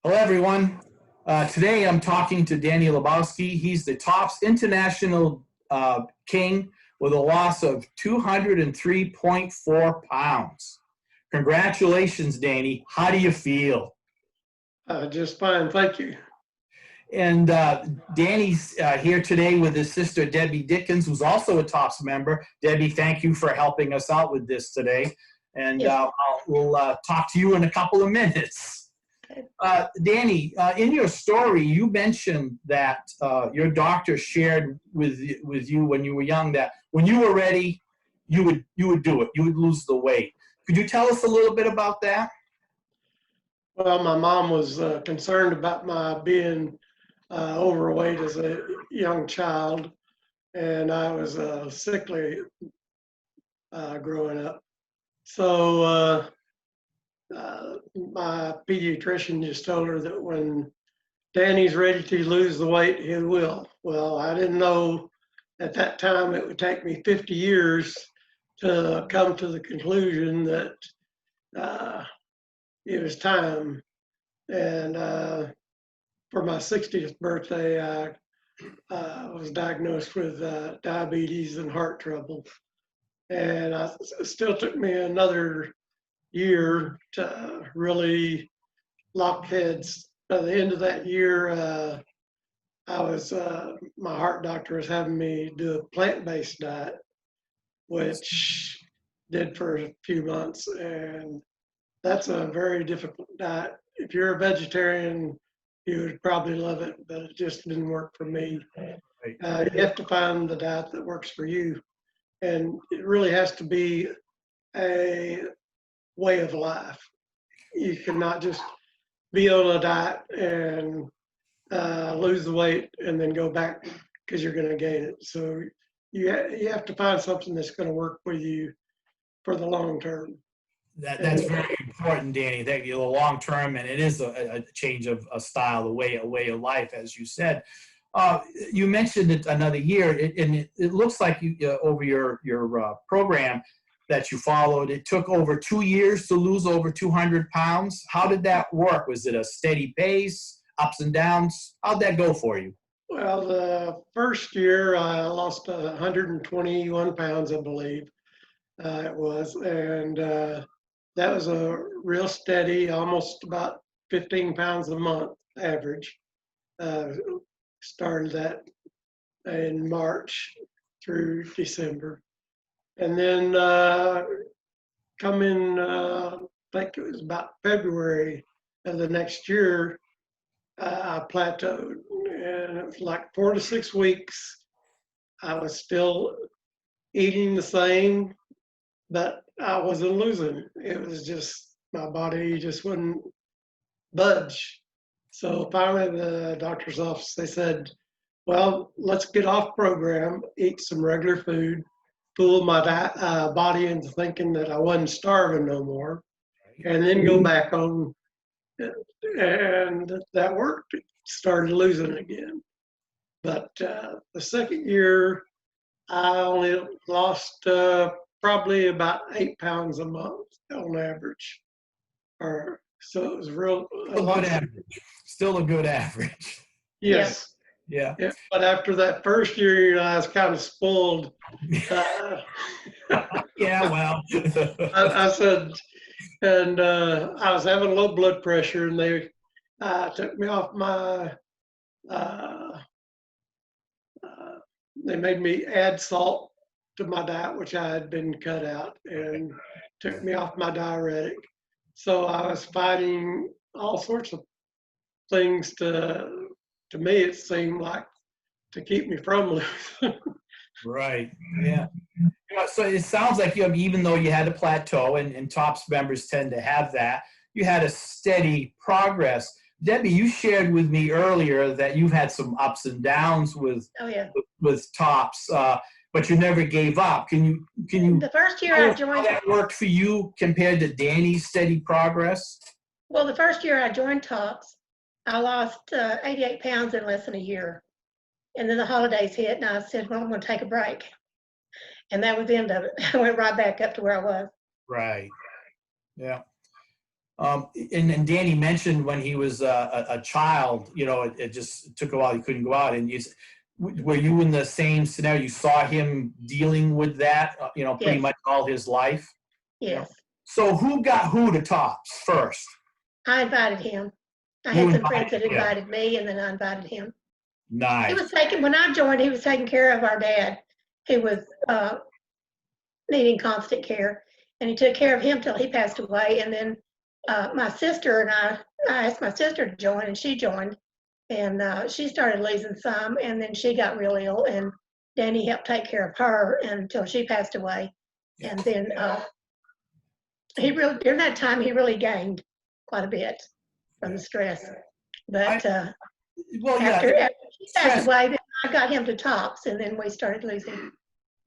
Hello, everyone. Today I'm talking to Danny Lebowski. He's the TOPS International King with a loss of 203.4 pounds. Congratulations, Danny. How do you feel? Just fine, thank you. And Danny's here today with his sister, Debbie Dickens, who's also a TOPS member. Debbie, thank you for helping us out with this today. And Yes. we'll talk to you in a couple of minutes. Danny, in your story, you mentioned that your doctor shared with you when you were young that when you were ready, you would do it. You would lose the weight. Could you tell us a little bit about that? Well, my mom was concerned about my being overweight as a young child, and I was sickly growing up. So my pediatrician just told her that when Danny's ready to lose the weight, he will. Well, I didn't know at that time it would take me 50 years to come to the conclusion that it was time. And for my 60th birthday, I was diagnosed with diabetes and heart trouble. And it still took me another year to really lock heads. By the end of that year, my heart doctor was having me do a plant-based diet, which did for a few months. And that's a very difficult diet. If you're a vegetarian, you would probably love it, but it just didn't work for me. You have to find the diet that works for you. And it really has to be a way of life. You cannot just be on a diet and lose the weight and then go back because you're going to gain it. So you have to find something that's going to work with you for the long term. That's very important, Danny. That the long term, and it is a change of a style, a way of life, as you said. You mentioned it another year, and it looks like you over your program that you followed. It took over 2 years to lose over 200 pounds. How did that work? Was it a steady pace, ups and downs? How'd that go for you? Well, the first year I lost 121 pounds, I believe it was, and that was a real steady, almost about 15 pounds a month average. Started that in March through December. And then coming, I think it was about February of the next year, I plateaued. And it was like 4 to 6 weeks. I was still eating the same, but I wasn't losing. It was just my body just wouldn't budge. So finally, the doctor's office, they said, well, let's get off program, eat some regular food, fool my body into thinking that I wasn't starving no more, and then go back on. And that worked. Started losing again. But the second year, I only lost probably about 8 pounds a month on average. So it was real. A good average. Still a good average. Yes. Yeah. But after that first year, I was kind of spoiled. Yeah, well. I said, and I was having low blood pressure, and they took me off my. They made me add salt to my diet, which I had been cut out, and took me off my diuretic. So I was fighting all sorts of things to me, it seemed like, to keep me from losing. Right. Yeah. So it sounds like you have, even though you had a plateau, and TOPS members tend to have that, you had a steady progress. Debbie, you shared with me earlier that you've had some ups and downs with TOPS, but you never gave up. Can you? The first year I joined. How that worked for you compared to Danny's steady progress? Well, the first year I joined TOPS, I lost 88 pounds in less than a year. And then the holidays hit, and I said, well, I'm going to take a break. And that was the end of it. I went right back up to where I was. Right. Yeah. And Danny mentioned when he was a child, you know, it just took a while. He couldn't go out. And were you in the same scenario? You saw him dealing with that, you know, pretty Yes. much all his life. Yes. So who got who to Tops first? I invited him. I You had some friends that invited him. invited me, and then I invited him. He Nice. was when I joined, he was taking care of our dad, who was needing constant care. And he took care of him till he passed away. And then my sister and I asked my sister to join, and she joined. And she started losing some, and then she got real ill, and Danny helped take care of her until she passed away. And then during that time, he really gained quite a bit from the stress. But Well, yeah. after she stress- passed away, then I got him to Tops, and then we started losing.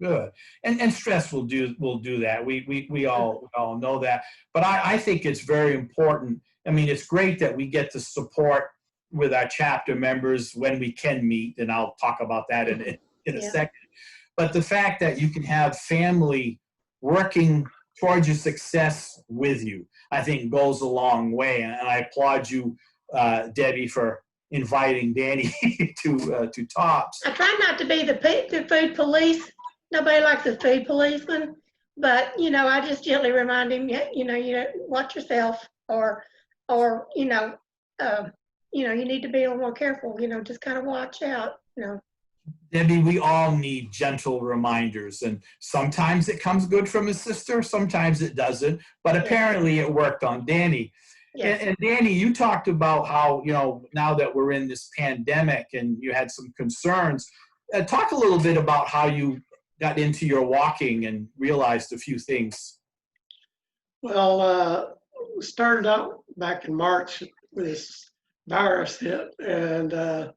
Good. And stress will do that. We all know that. But I think it's very important. I mean, it's great that we get to support with our chapter members when we can meet, and I'll talk about that in a second. But the fact that you can have family working towards your success with you, I think goes a long way. And I applaud you, Debbie, for inviting Danny to Tops. I try not to be the food police. Nobody likes a food policeman, but you know, I just gently remind him, you watch yourself, or you need to be a little more careful. Just kind of watch out. Debbie, we all need gentle reminders, and sometimes it comes good from his sister, sometimes it doesn't, but apparently it worked on Danny. Yes. And Danny, you talked about how, now that we're in this pandemic and you had some concerns, talk a little bit about how you got into your walking and realized a few things. Well, started out back in March, this virus hit, and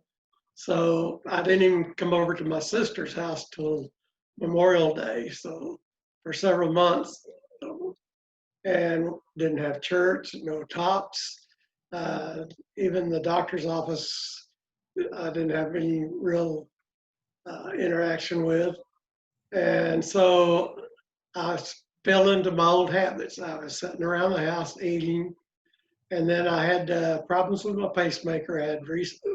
so I didn't even come over to my sister's house till Memorial Day, so for several months, and didn't have church, no Tops, even the doctor's office I didn't have any real interaction with. And so I fell into my old habits. I was sitting around the house eating, and then I had problems with my pacemaker. I had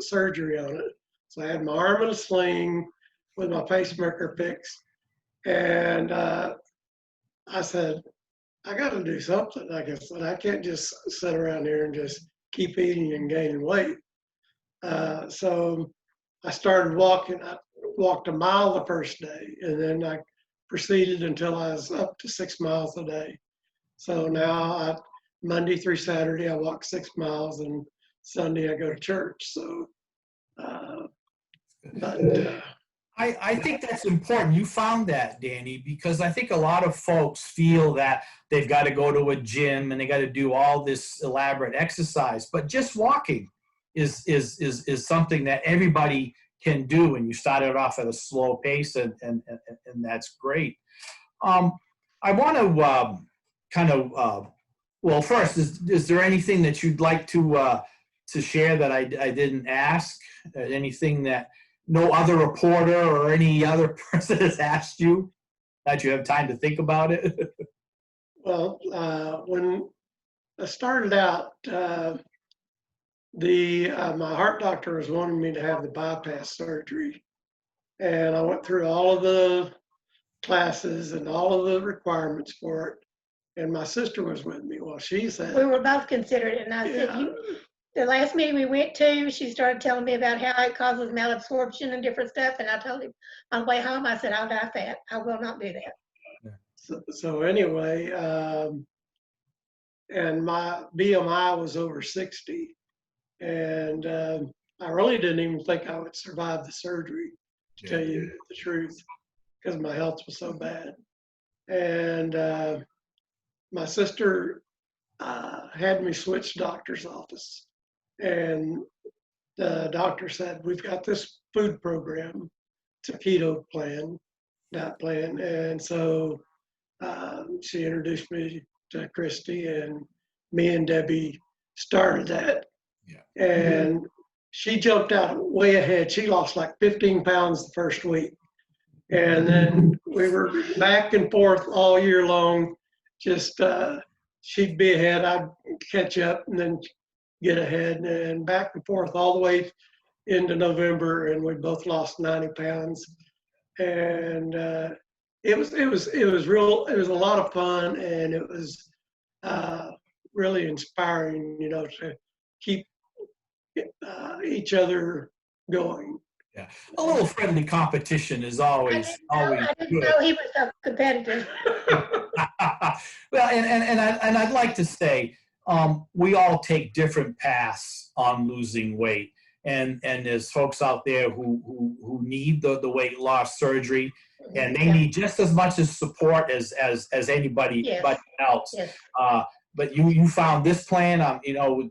surgery on it. So I had my arm in a sling with my pacemaker fixed. And I said, I got to do something. I guess I can't just sit around here and just keep eating and gaining weight. So I started walking. I walked a mile the first day, and then I proceeded until I was up to 6 miles a day. So now Monday through Saturday, I walk 6 miles, and Sunday I go to church. So, I think that's important. You found that, Danny, because I think a lot of folks feel that they've got to go to a gym and they got to do all this elaborate exercise, but just walking is something that everybody can do, and you started off at a slow pace, and that's great. I want to well, first, is there anything that you'd like to share that I didn't ask? Anything that no other reporter or any other person has asked you that you have time to think about it? Well, when I started out, my heart doctor was wanting me to have the bypass surgery, and I went through all of the classes and all of the requirements for it. And my sister was with me. Well, she said we were both considered it, and I said, the last meeting we went to, she started telling me about how it causes malabsorption and different stuff, and I told him on the way home, I said, I'll die fat. I will not do that. So anyway, and my BMI was over 60. And I really didn't even think I would survive the surgery, to tell you the truth, because my health was so bad. And my sister had me switch doctor's office. And the doctor said, we've got this food program, it's a keto plan, diet plan. And so she introduced me to Christy, and me and Debbie started that. Yeah. And she jumped out way ahead. She lost like 15 pounds the first week. And then we were back and forth all year long, just she'd be ahead, I'd catch up and then get ahead and back and forth all the way into November, and we both lost 90 pounds. And it was a lot of fun, and it was really inspiring, you know, to keep each other going. Yeah, a little friendly competition is always I didn't good. know he was so competitive. Well, and I'd like to say, we all take different paths on losing weight, and there's folks out there who need the weight loss surgery, and they need just as much as support as anybody Yes. else. Yes. But you found this plan, you know,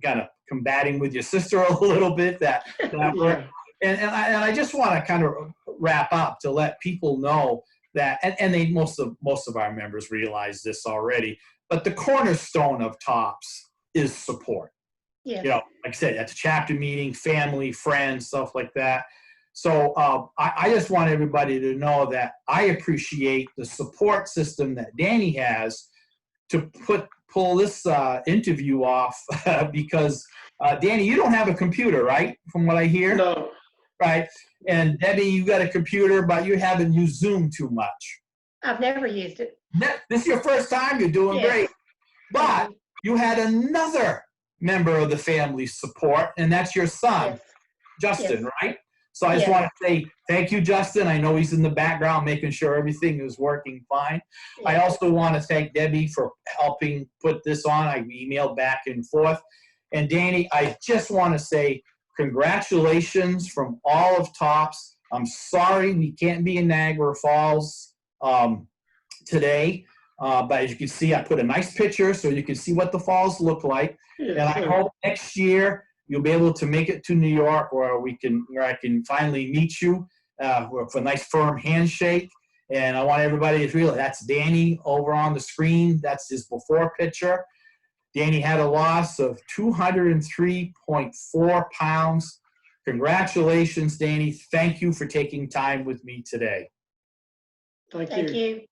kind of combating with your sister a little bit that worked. Yeah. And I just want to kind of wrap up to let people know that, and they most of our members realize this already, but the cornerstone of TOPS is support. Yes. You know, like I said, at the chapter meeting, family, friends, stuff like that. So I just want everybody to know that I appreciate the support system that Danny has to pull this interview off because Danny, you don't have a computer, right? From what I hear. No. Right. And Debbie, you got a computer, but you haven't used Zoom too much. I've never used it. This is your first time. You're doing Yes. great. But you had another member of the family support, and that's your son, Yes. Justin, Yes. right? So I just Yes. want to say thank you, Justin. I know he's in the background making sure everything is working fine. I Yes. also want to thank Debbie for helping put this on. I emailed back and forth. And Danny, I just want to say congratulations from all of TOPS. I'm sorry we can't be in Niagara Falls today, but as you can see, I put a nice picture so you can see what the falls look like. Yes, And I sir. hope next year you'll be able to make it to New York, where I can finally meet you for a nice firm handshake. And I want everybody to realize that's Danny over on the screen. That's his before picture. Danny had a loss of 203.4 pounds. Congratulations, Danny. Thank you for taking time with me today. Thank you. Thank you.